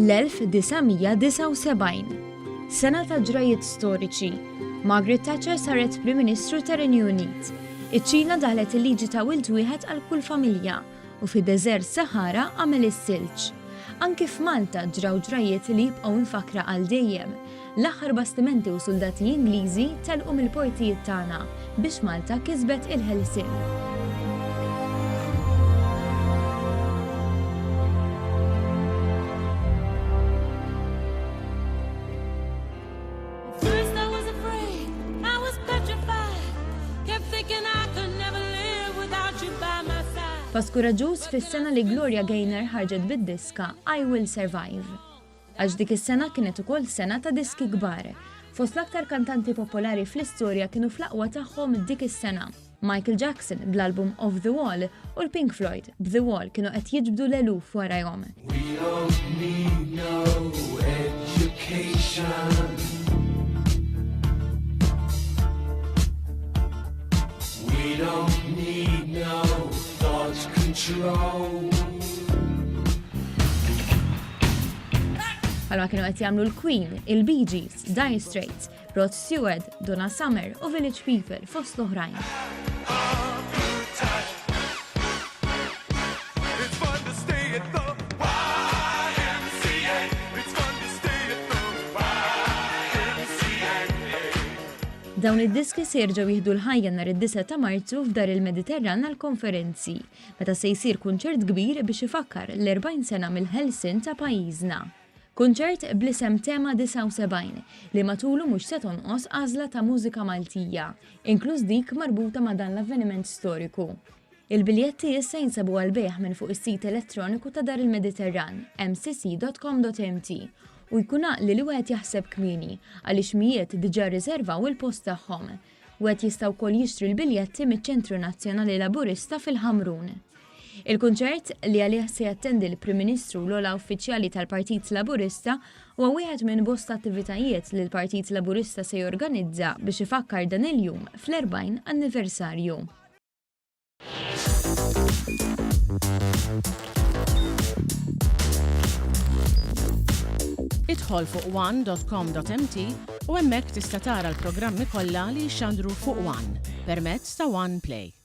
l-1979. Sena ta' ġrajiet storiċi. Margaret Thatcher saret Prim Ministru tar-Renju Unit. Iċ-Ċina daħlet il-liġi ta' wild wieħed għal kull familja u fi deżert Sahara għamel is-silġ. Anki f'Malta ġraw ġrajiet li jibqgħu mfakra għal dejjem. L-aħħar bastimenti u soldati Ingliżi telqu mill-portijiet tagħna biex Malta kisbet il-Ħelsien. Paskuraġuż fis-sena li Gloria Gaynor ħarġet bid-diska I Will Survive. Għax dik is-sena kienet ukoll sena ta' diski kbar. Fost l-aktar kantanti popolari fl-istorja kienu fl-aqwa tagħhom dik is-sena. Michael Jackson bl-album Off the Wall u l-Pink Floyd b'The Wall kienu qed jiġbdu l-eluf warahom. We don't need no education. We don't need no thought control. Għalma kienu qed jagħmlu l-Queen, il-Bee, Dire Straits, Rod Stewart, Donna Summer u Village People fost l-oħrajn. Dawn id-diski se jerġgħu jieħdu l-ħajja nhar id-9 ta' Marzu f'Dar il-Mediterran għall-konferenzi, meta se jsir kunċert kbir biex ifakkar l-40 sena mill-Ħelsien ta' pajjiżna. Kunċert bl-isem Tema 79 li matulu mhux se tonqos għażla ta' mużika Maltija, inkluż dik marbuta ma' dan l-avveniment storiku. Il-biljetti issa jinsabu għall-bejgħ minn fuq is-sit elettroniku ta' Dar il-Mediterran mcc.com.mt u jkun li wieħed jaħseb kmieni għaliex mijiet diġà rriservaw il-post tagħhom. Wieħed jista' wkoll jixtri l-biljetti miċ-Ċentru Nazzjonali Laburista fil-Ħamrun. Il-kunċert li għalih se jattendi l-Prim Ministru l-ogħla uffiċjali tal-Partit Laburista huwa wieħed minn bosta attivitajiet li l-Partit Laburista se jorganizza biex ifakkar dan il-jum fl-40 anniversarju. Idħol fuq one.com.mt u hemmhekk tista' tara l-programmi kollha li jxandru fuq One permezz ta' One Play.